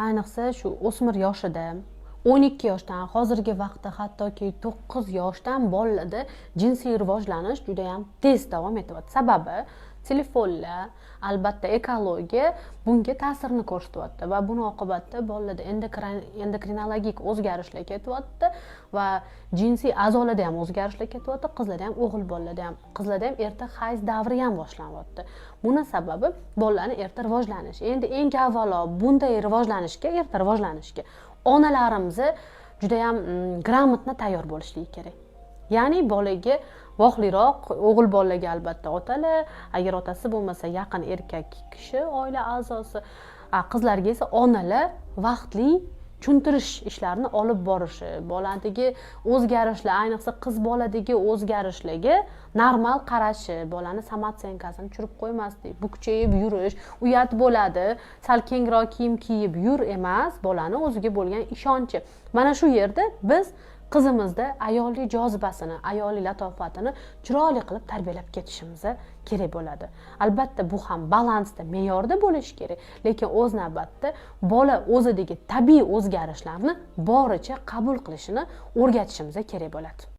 ayniqsa shu o'smir yoshida 12 yoshdan hozirgi vaqtda hattoki 9 yoshdan bolalarda jinsiy rivojlanish juda ham tez davom etyapti. Sababi telefonlar, albatta ekologiya bunga ta'sirini ko'rsatyapti va buning oqibatida bolalarda endokrinologik o'zgarishlar ketyapti va jinsiy a'zolarda ham o'zgarishlar ketyapti. Qizlarda ham, o'g'il bolalarda ham, qizlarda ham erta hayz davri ham boshlanyapti. Buning sababi bolalarning erta rivojlanishi. Endi eng avvalo bunday erta rivojlanishga onalarimiz juda ham gрамотно tayyor bo'lishligi kerak. Ya'ni bolaga vohliroq o'g'il bolaga albatta otalar, agar otasi bo'lmasa yaqin erkak kishi, oila a'zosi, qizlarga esa onalar vaqtli tushuntirish ishlarini olib borishi, boladagi o'zgarishlar, ayniqsa qiz boladagi o'zgarishlarga normal qarashi, bolani samotsenkasini tushirib qo'ymaslik, bukchayib yurish, uyat bo'ladi, sal kengroq kiyim kiyib yur emas, bolani o'ziga bo'lgan ishonchi. Mana shu yerda biz qizimizda ayollik jozibasini, ayollik latofatini chiroyli qilib tarbiyalab ketishimiz kerak bo'ladi. Albatta bu ham balansda, me'yorda bo'lishi kerak, lekin o'z navbatida bola o'zidagi tabiiy o'zgarishlarni boricha qabul qilishini o'rgatishimiz kerak bo'ladi.